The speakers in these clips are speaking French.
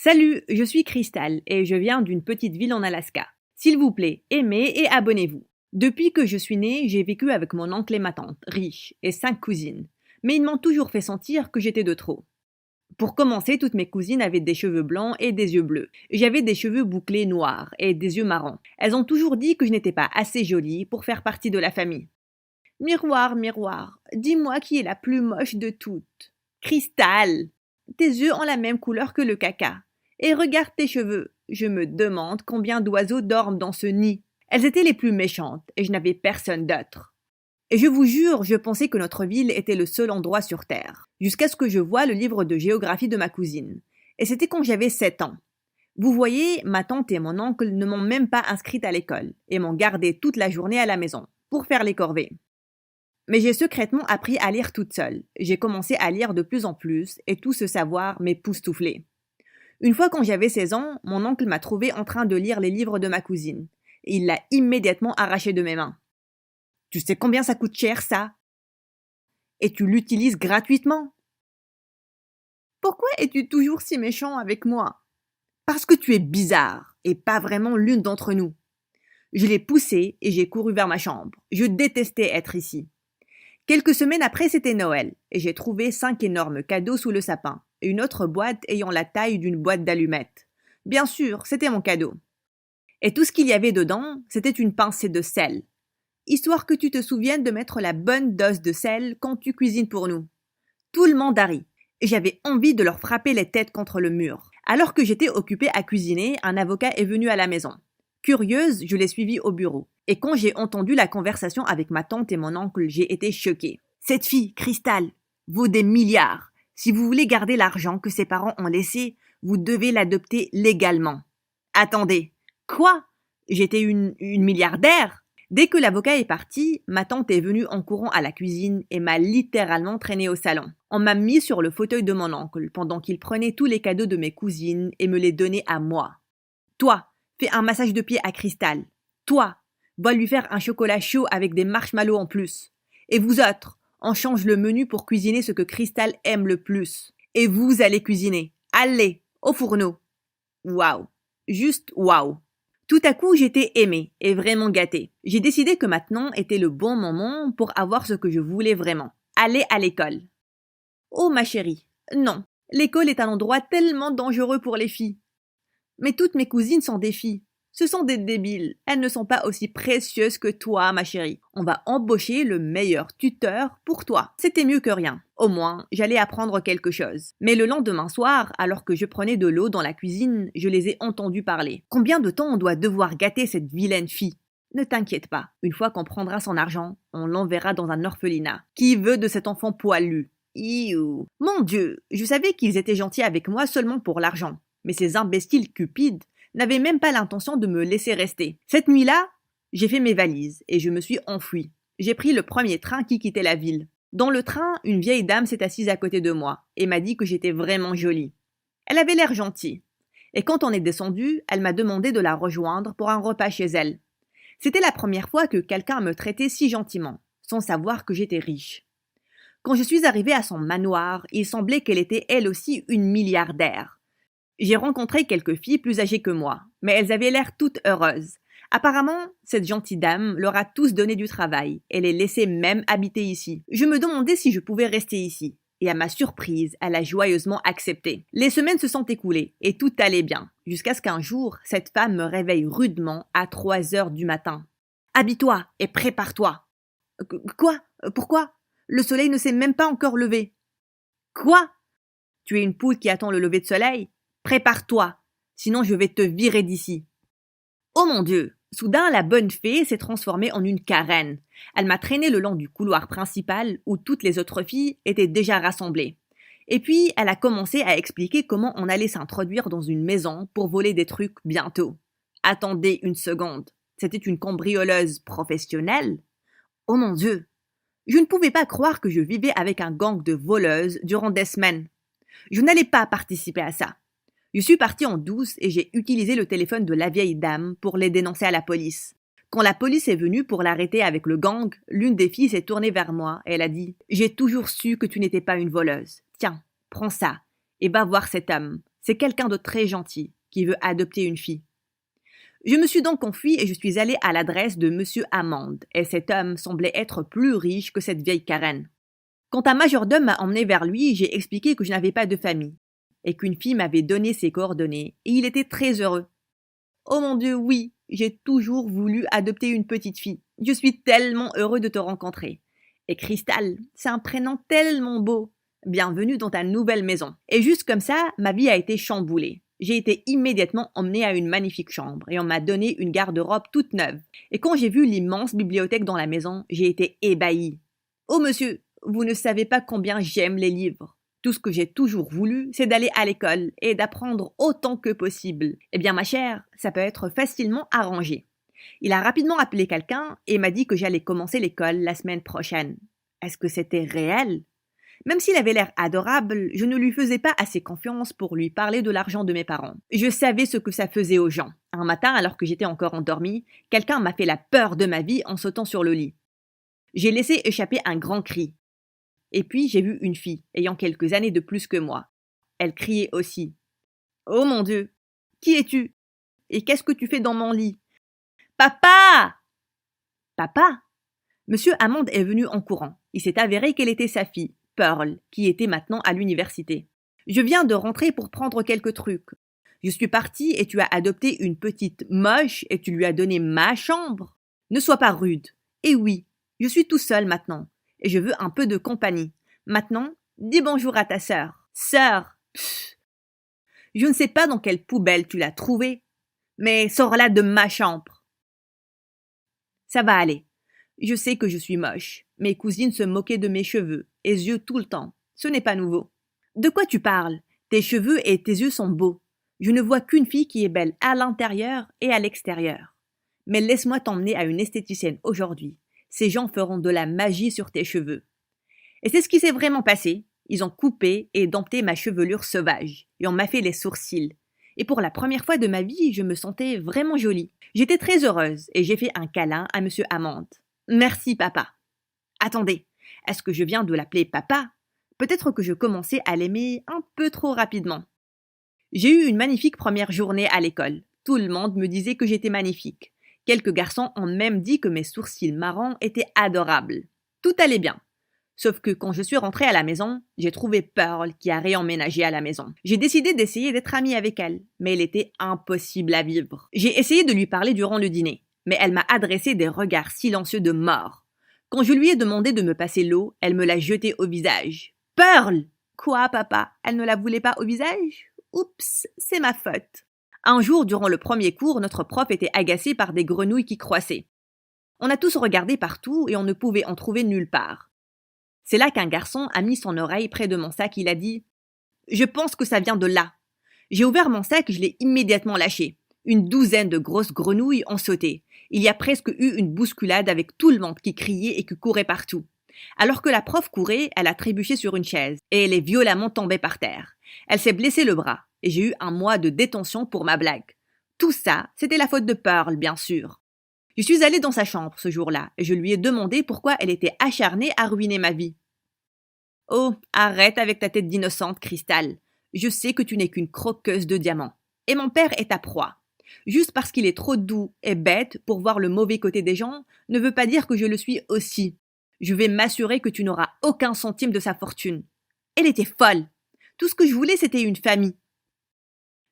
Salut, je suis Crystal et je viens d'une petite ville en Alaska. S'il vous plaît, aimez et abonnez-vous. Depuis que je suis née, j'ai vécu avec mon oncle et ma tante, riches, et 5 cousines. Mais ils m'ont toujours fait sentir que j'étais de trop. Pour commencer, toutes mes cousines avaient des cheveux blancs et des yeux bleus. J'avais des cheveux bouclés noirs et des yeux marrons. Elles ont toujours dit que je n'étais pas assez jolie pour faire partie de la famille. Miroir, miroir, dis-moi qui est la plus moche de toutes. Cristal, tes yeux ont la même couleur que le caca. Et regarde tes cheveux. Je me demande combien d'oiseaux dorment dans ce nid. Elles étaient les plus méchantes et je n'avais personne d'autre. Et je vous jure, je pensais que notre ville était le seul endroit sur Terre, jusqu'à ce que je voie le livre de géographie de ma cousine. Et c'était quand j'avais 7 ans. Vous voyez, ma tante et mon oncle ne m'ont même pas inscrite à l'école et m'ont gardée toute la journée à la maison, pour faire les corvées. Mais j'ai secrètement appris à lire toute seule. J'ai commencé à lire de plus en plus et tout ce savoir m'époustouflait. Une fois quand j'avais 16 ans, mon oncle m'a trouvé en train de lire les livres de ma cousine. Et il l'a immédiatement arraché de mes mains. Tu sais combien ça coûte cher, ça? Et tu l'utilises gratuitement. Pourquoi es-tu toujours si méchant avec moi? Parce que tu es bizarre, et pas vraiment l'une d'entre nous. Je l'ai poussé et j'ai couru vers ma chambre. Je détestais être ici. Quelques semaines après, c'était Noël, et j'ai trouvé 5 énormes cadeaux sous le sapin, et une autre boîte ayant la taille d'une boîte d'allumettes. Bien sûr, c'était mon cadeau. Et tout ce qu'il y avait dedans, c'était une pincée de sel. Histoire que tu te souviennes de mettre la bonne dose de sel quand tu cuisines pour nous. Tout le monde a ri, et j'avais envie de leur frapper les têtes contre le mur. Alors que j'étais occupée à cuisiner, un avocat est venu à la maison. Curieuse, je l'ai suivi au bureau. Et quand j'ai entendu la conversation avec ma tante et mon oncle, j'ai été choquée. Cette fille, Cristal, vaut des milliards. Si vous voulez garder l'argent que ses parents ont laissé, vous devez l'adopter légalement. Attendez, quoi? J'étais une milliardaire? Dès que l'avocat est parti, ma tante est venue en courant à la cuisine et m'a littéralement traînée au salon. On m'a mis sur le fauteuil de mon oncle pendant qu'il prenait tous les cadeaux de mes cousines et me les donnait à moi. Toi, fais un massage de pied à Cristal. Toi, va lui faire un chocolat chaud avec des marshmallows en plus. Et vous autres, on change le menu pour cuisiner ce que Cristal aime le plus. Et vous allez cuisiner. Allez, au fourneau. Waouh. Juste waouh. Tout à coup, j'étais aimée et vraiment gâtée. J'ai décidé que maintenant était le bon moment pour avoir ce que je voulais vraiment. Aller à l'école. Oh ma chérie, non. L'école est un endroit tellement dangereux pour les filles. Mais toutes mes cousines sont des filles. Ce sont des débiles. Elles ne sont pas aussi précieuses que toi, ma chérie. On va embaucher le meilleur tuteur pour toi. C'était mieux que rien. Au moins, j'allais apprendre quelque chose. Mais le lendemain soir, alors que je prenais de l'eau dans la cuisine, je les ai entendus parler. Combien de temps on doit devoir gâter cette vilaine fille? Ne t'inquiète pas. Une fois qu'on prendra son argent, on l'enverra dans un orphelinat. Qui veut de cet enfant poilu? Iou. Mon Dieu, je savais qu'ils étaient gentils avec moi seulement pour l'argent. Mais ces imbéciles cupides n'avaient même pas l'intention de me laisser rester. Cette nuit-là, j'ai fait mes valises et je me suis enfuie. J'ai pris le premier train qui quittait la ville. Dans le train, une vieille dame s'est assise à côté de moi et m'a dit que j'étais vraiment jolie. Elle avait l'air gentille. Et quand on est descendu, elle m'a demandé de la rejoindre pour un repas chez elle. C'était la première fois que quelqu'un me traitait si gentiment, sans savoir que j'étais riche. Quand je suis arrivée à son manoir, il semblait qu'elle était elle aussi une milliardaire. J'ai rencontré quelques filles plus âgées que moi, mais elles avaient l'air toutes heureuses. Apparemment, cette gentille dame leur a tous donné du travail et les laissait même habiter ici. Je me demandais si je pouvais rester ici. Et à ma surprise, elle a joyeusement accepté. Les semaines se sont écoulées et tout allait bien, jusqu'à ce qu'un jour, cette femme me réveille rudement à 3 heures du matin. « Habille-toi et prépare-toi !»« Quoi? Pourquoi? Le soleil ne s'est même pas encore levé. »« Quoi? Tu es une poule qui attend le lever de soleil? Prépare-toi, sinon je vais te virer d'ici. » Oh mon Dieu! Soudain, la bonne fée s'est transformée en une carène. Elle m'a traînée le long du couloir principal où toutes les autres filles étaient déjà rassemblées. Et puis, elle a commencé à expliquer comment on allait s'introduire dans une maison pour voler des trucs bientôt. Attendez une seconde. C'était une cambrioleuse professionnelle? Oh mon Dieu! Je ne pouvais pas croire que je vivais avec un gang de voleuses durant des semaines. Je n'allais pas participer à ça. Je suis partie en douce et j'ai utilisé le téléphone de la vieille dame pour les dénoncer à la police. Quand la police est venue pour l'arrêter avec le gang, l'une des filles s'est tournée vers moi et elle a dit « J'ai toujours su que tu n'étais pas une voleuse. Tiens, prends ça et va voir cet homme. C'est quelqu'un de très gentil qui veut adopter une fille. Je me suis donc enfuie et je suis allée à l'adresse de Monsieur Hammond, et cet homme semblait être plus riche que cette vieille Karen. Quand un majordome m'a emmené vers lui, j'ai expliqué que je n'avais pas de famille, et qu'une fille m'avait donné ses coordonnées, et il était très heureux. Oh mon Dieu, oui, j'ai toujours voulu adopter une petite fille. Je suis tellement heureux de te rencontrer. Et Crystal, c'est un prénom tellement beau. Bienvenue dans ta nouvelle maison. Et juste comme ça, ma vie a été chamboulée. J'ai été immédiatement emmenée à une magnifique chambre et on m'a donné une garde-robe toute neuve. Et quand j'ai vu l'immense bibliothèque dans la maison, j'ai été ébahie. Oh monsieur, vous ne savez pas combien j'aime les livres. Tout ce que j'ai toujours voulu, c'est d'aller à l'école et d'apprendre autant que possible. Eh bien ma chère, ça peut être facilement arrangé. Il a rapidement appelé quelqu'un et m'a dit que j'allais commencer l'école la semaine prochaine. Est-ce que c'était réel ? Même s'il avait l'air adorable, je ne lui faisais pas assez confiance pour lui parler de l'argent de mes parents. Je savais ce que ça faisait aux gens. Un matin, alors que j'étais encore endormie, quelqu'un m'a fait la peur de ma vie en sautant sur le lit. J'ai laissé échapper un grand cri. Et puis j'ai vu une fille, ayant quelques années de plus que moi. Elle criait aussi. « Oh mon Dieu, qui es-tu ? Et qu'est-ce que tu fais dans mon lit ? Papa !» Papa ? Monsieur Hammond est venu en courant. Il s'est avéré qu'elle était sa fille, Pearl, qui était maintenant à l'université. Je viens de rentrer pour prendre quelques trucs. Je suis partie et tu as adopté une petite moche et tu lui as donné ma chambre. Ne sois pas rude. Et oui, je suis tout seul maintenant. Et je veux un peu de compagnie. Maintenant, dis bonjour à ta sœur. Sœur, pfff. Je ne sais pas dans quelle poubelle tu l'as trouvée, mais sors-la de ma chambre. Ça va aller. Je sais que je suis moche. Mes cousines se moquaient de mes cheveux et yeux tout le temps. Ce n'est pas nouveau. De quoi tu parles ? Tes cheveux et tes yeux sont beaux. Je ne vois qu'une fille qui est belle à l'intérieur et à l'extérieur. Mais laisse-moi t'emmener à une esthéticienne aujourd'hui. Ces gens feront de la magie sur tes cheveux. Et c'est ce qui s'est vraiment passé. Ils ont coupé et dompté ma chevelure sauvage et on m'a fait les sourcils. Et pour la première fois de ma vie, je me sentais vraiment jolie. J'étais très heureuse et j'ai fait un câlin à Monsieur Hammond. Merci, papa. Attendez, est-ce que je viens de l'appeler papa ? Peut-être que je commençais à l'aimer un peu trop rapidement. J'ai eu une magnifique première journée à l'école. Tout le monde me disait que j'étais magnifique. Quelques garçons ont même dit que mes sourcils marrons étaient adorables. Tout allait bien. Sauf que quand je suis rentrée à la maison, j'ai trouvé Pearl qui a réemménagé à la maison. J'ai décidé d'essayer d'être amie avec elle, mais elle était impossible à vivre. J'ai essayé de lui parler durant le dîner, mais elle m'a adressé des regards silencieux de mort. Quand je lui ai demandé de me passer l'eau, elle me l'a jetée au visage. « Pearl !»« Quoi, papa ? Elle ne la voulait pas au visage ? Oups, c'est ma faute. » Un jour, durant le premier cours, notre prof était agacé par des grenouilles qui croissaient. On a tous regardé partout et on ne pouvait en trouver nulle part. C'est là qu'un garçon a mis son oreille près de mon sac. Il a dit « Je pense que ça vient de là. » J'ai ouvert mon sac et je l'ai immédiatement lâché. Une douzaine de grosses grenouilles ont sauté. Il y a presque eu une bousculade avec tout le monde qui criait et qui courait partout. Alors que la prof courait, elle a trébuché sur une chaise et elle est violemment tombée par terre. Elle s'est blessé le bras et j'ai eu un mois de détention pour ma blague. Tout ça, c'était la faute de Pearl, bien sûr. Je suis allée dans sa chambre ce jour-là et je lui ai demandé pourquoi elle était acharnée à ruiner ma vie. « Oh, arrête avec ta tête d'innocente, Crystal. Je sais que tu n'es qu'une croqueuse de diamants. Et mon père est ta proie. Juste parce qu'il est trop doux et bête pour voir le mauvais côté des gens ne veut pas dire que je le suis aussi. Je vais m'assurer que tu n'auras aucun centime de sa fortune. » Elle était folle. Tout ce que je voulais, c'était une famille.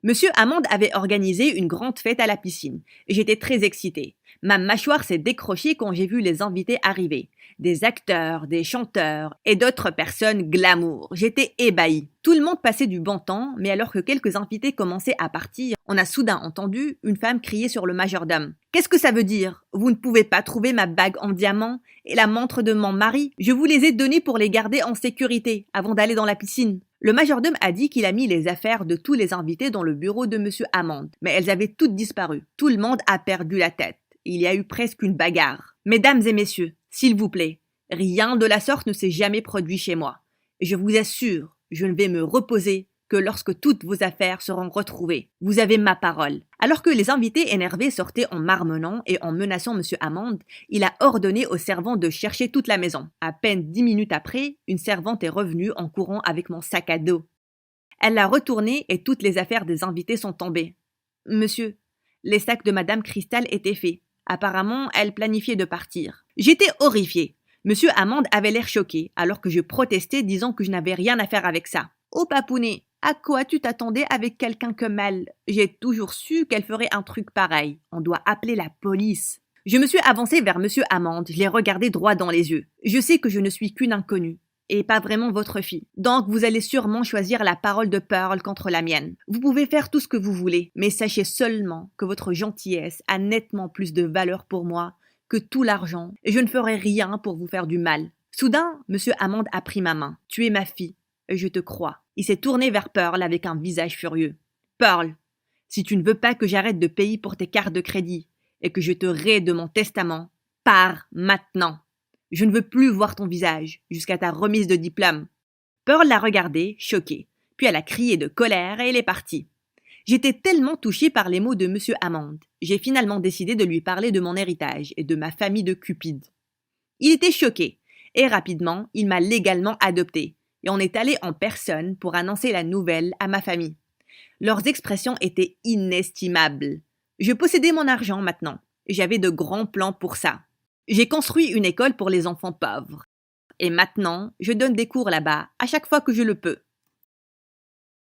Monsieur Hammond avait organisé une grande fête à la piscine et j'étais très excitée. Ma mâchoire s'est décrochée quand j'ai vu les invités arriver. Des acteurs, des chanteurs et d'autres personnes glamour. J'étais ébahie. Tout le monde passait du bon temps, mais alors que quelques invités commençaient à partir, on a soudain entendu une femme crier sur le majordome. « Qu'est-ce que ça veut dire ? Vous ne pouvez pas trouver ma bague en diamant et la montre de mon mari ? Je vous les ai données pour les garder en sécurité avant d'aller dans la piscine. » Le majordome a dit qu'il a mis les affaires de tous les invités dans le bureau de Monsieur Hammond, mais elles avaient toutes disparu. Tout le monde a perdu la tête. Il y a eu presque une bagarre. Mesdames et messieurs, s'il vous plaît, rien de la sorte ne s'est jamais produit chez moi. Et je vous assure, je ne vais me reposer que lorsque toutes vos affaires seront retrouvées. Vous avez ma parole. Alors que les invités énervés sortaient en marmonnant et en menaçant Monsieur Hammond, il a ordonné aux servantes de chercher toute la maison. À peine 10 minutes après, une servante est revenue en courant avec mon sac à dos. Elle l'a retourné et toutes les affaires des invités sont tombées. Monsieur, les sacs de Madame Cristal étaient faits. Apparemment, elle planifiait de partir. J'étais horrifiée. Monsieur Hammond avait l'air choqué, alors que je protestais disant que je n'avais rien à faire avec ça. Oh papounet, à quoi tu t'attendais avec quelqu'un comme elle? J'ai toujours su qu'elle ferait un truc pareil. On doit appeler la police. Je me suis avancée vers Monsieur Hammond, je l'ai regardé droit dans les yeux. Je sais que je ne suis qu'une inconnue, et pas vraiment votre fille. Donc vous allez sûrement choisir la parole de Pearl contre la mienne. Vous pouvez faire tout ce que vous voulez, mais sachez seulement que votre gentillesse a nettement plus de valeur pour moi que tout l'argent, et je ne ferai rien pour vous faire du mal. Soudain, Monsieur Hammond a pris ma main. Tu es ma fille, et je te crois. Il s'est tourné vers Pearl avec un visage furieux. Pearl, si tu ne veux pas que j'arrête de payer pour tes cartes de crédit et que je te raie de mon testament, pars maintenant. Je ne veux plus voir ton visage jusqu'à ta remise de diplôme. Pearl l'a regardé, choquée, puis elle a crié de colère et elle est partie. J'étais tellement touchée par les mots de Monsieur Hammond. J'ai finalement décidé de lui parler de mon héritage et de ma famille de cupides. Il était choqué, et rapidement, il m'a légalement adoptée, et on est allé en personne pour annoncer la nouvelle à ma famille. Leurs expressions étaient inestimables. Je possédais mon argent maintenant, et j'avais de grands plans pour ça. J'ai construit une école pour les enfants pauvres. Et maintenant, je donne des cours là-bas à chaque fois que je le peux.